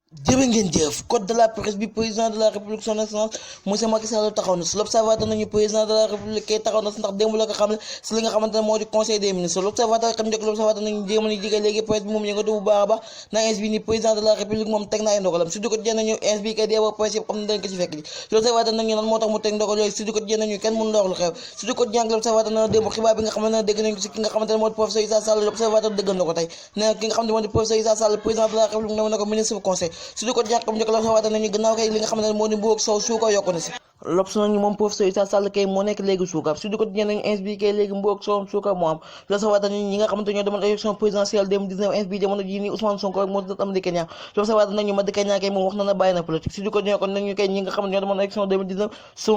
jërë ngeen jëf code de la presse bi président de la république son excellence monsieur Macky Sall taxaw na si l'observateur nañu président de la république kay taxaw na si ndax démb la ko xam ne si li nga xamante ne moo di conseil des ministres l'observateur xam njëkk l'observateur nañu jéema ni jigéen léegi presse bi moom yëngatu bu baax a baax na ins bi ni président de la république moom teg na ay ndogalam si du ko jën nañu ins bi kay deeba presse yëpp xam ne dañ ko ci fekk ji l'observateur nañu lan moo tax mu teg ndogal yooyu si du ko jën nañu kenn mënu ndox lu xew si du ko jàng l'observateur na démb xibaar bi nga xamante ne dégg nañ ko si ki nga xamante ne moo di professeur Issa Sall l'observateur dëggal na ko tey ne ki nga xamante ne moo di professeur Issa Sall président de la république new na ko ministre bu conseil si du ko jàng njëkk l'observateur nañu gannaaw kay li nga xamante ne moo di mbuur soow suukar yokku na si L'Obs nañu moom professeur Issa Sall kay moo nekk léegi suukar su di ko ñeen nañu ins bi kay léegi mbuur soow suukar moo am l'observateur nañu ñi nga xamante ñoo demoon élection présidentielle 2019 ins bi jamono ji ni Ousmane Sonko rek moo doon am di Kenya l'observateur nañu Madické Niang kay moom wax na na bàyyi na politique su di ko ñëw kon nañu kay ñi nga xamante ñoo demoon élection 2019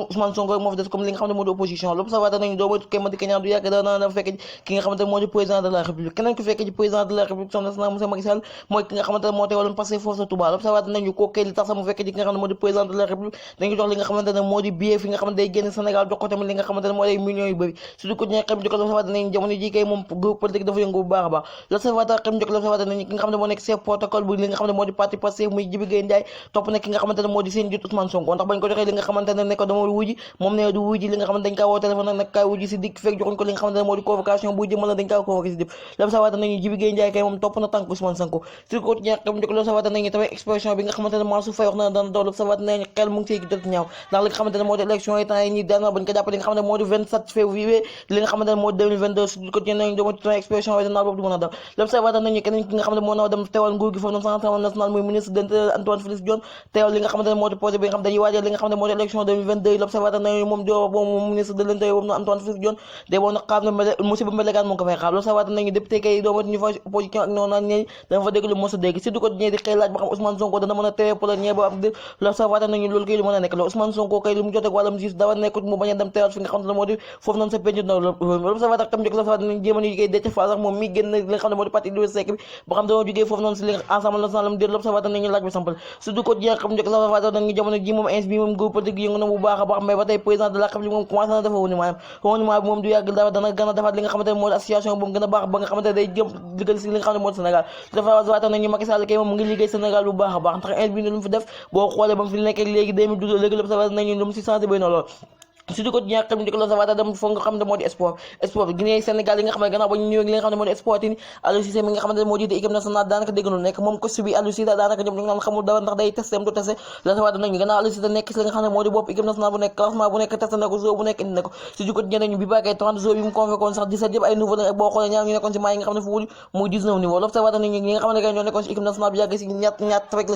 Ousmane Sonko rek moo fi des comme li nga xamante moo di opposition l'observateur nañu doo moytu kay Madické Niang du yàgg dana fekk ki nga xamante moo di président de la république keneen ku fekk ci président de la république son excellence monsieur Macky Sall mooy ki nga xamante ne moo teewaloon passé foofu sa Touba l'observateur nañu koo kay li tax sax mu fekk ci ki nga xam ne moo di président de la république dañu jox li nga xamante ne moo di billet fi nga xamante day génn Sénégal jox ko tamit li nga xamante ne moo day millions yu bëri surtout ko ñe xam jokk l'observateur nañu jamono ji kay moom groupe politique dafa yëngu bu baax a baax l'observateur xam jokk l'observateur nañu ki nga xamante moo nekk chef protocole bu li nga xamante moo di parti Pastef muy Djibi Gueye Ndiaye topp na ki nga xamante ne moo di seen jot Ousmane Sonko ndax bañ ko joxee li nga xamante ne ko dama wuji moom ne du wuji li nga xamante dañ kaa woo téléphone nag kaay wuji si dikk fekk joxuñ ko li nga xamante ne moo di convocation bu jëmal dañ kaa convoqué si dip l'observateur nañu Djibi Gueye Ndiaye kay moom topp na tànk Ousmane Sonko surtout ko ñe xam jokk l'observateur nañu tamit expression bi nga xamante ne Mansour Faye wax na dana doon l'observateur nañu xel mu ngi siy jot ñaaw ndax li nga xamante ne moo di élection yi temps yi ñi daan bañ ko jàpp li nga xamante ne moo di 27 février li nga xamante ne moo di 2022 su ko ci nañu dama ci expression yi dana boobu du mën a def l'observateur nañu keneen ki nga xamante moo na dem teewal nguur gi foofu noonu Assemblée nationale muy ministre de l'Intérieur Antoine Félix Diome teewal li nga xamante ne moo di projet bi nga xam dañuy waajal li nga xamante ne moo di élection 2022 l'observateur nañu moom joo moom ministre de l'Intérieur boobu noonu Antoine Félix Diome day boo na xam ne musiba mbélegaan moo ko fay xaar l'observateur nañu député kay doomati ñu fa opposition ak noonu naan ñeey dama fa dégg lu mos a dégg si du ko ñee di xëy laaj ba xam Ousmane Sonko dana mën a teewee pour la ñee ba am l'observateur nañu loolu kay lu mën a nekk la Ousmane Sonko kay lu mu jot ak wàllam justice dara nekkut mu bañ a dem teewal fi nga xamante ne moo di foofu noonu sa penc na l'observateur tam jëkk l'observateur nañu jéem a liggéey Déthié Fall sax moom mi génn li nga xam ne moo di parti Idrissa Seck bi ba xam dañoo jógee foofu noonu si li nga Assemblée nationale mu déet l'observateur nañu laaj bi sampal surtout ko jeex xam njëkk l'observateur nañu jamono ji moom ins bi moom groupe politique yëngu na bu baax a baax mais ba tey président de la République moom commencé na dafa woni bi moom du yàgg dara dana gën a defaat li nga xamante ne moo di association boobu gën a baax ba nga xamante ne day jëm liggéey si li nga xam ne moo di Sénégal l'observateur nañu Macky Sall kay moom mu ngi liggéey Sénégal bu baax a baax ndax ins bi lu mu fi def boo xoolee ba mu fi nekkee léegi 2012 léegi l'observateur nañu lu mu si changé bay na lool su di ko ñaa xam njëkk l'observateur dem foog nga xam ne moo di sport Guinée Sénégal yi nga xam ne gannaaw ba ñu ñëwee li nga xam ne moo di sport yi Aliou Cissé mi nga xamante ne moo jiite équipe nationale daanaka dégg nu nekk moom coach bi Aliou Cissé daanaka ñoom ñu ngi naan xamul dara ndax day testé am du testé l'observateur nañu gannaaw Aliou Cissé nekk si li nga xam ne moo di bopp équipe nationale bu nekk classement bu nekk testé na ko joueur bu nekk indi na ko su di ko ñeneen ñu bi baakay 30 joueurs yi mu convoqué woon sax 17 yëpp ay nouveau la boo xoolee ñaar ñu nekkoon si maa yi nga xam ne fu wul muy 19 niveau l'observateur nañu ñi nga xam ne kay ñoo nekkoon si équipe nationale bi yàgg si ñaat rek la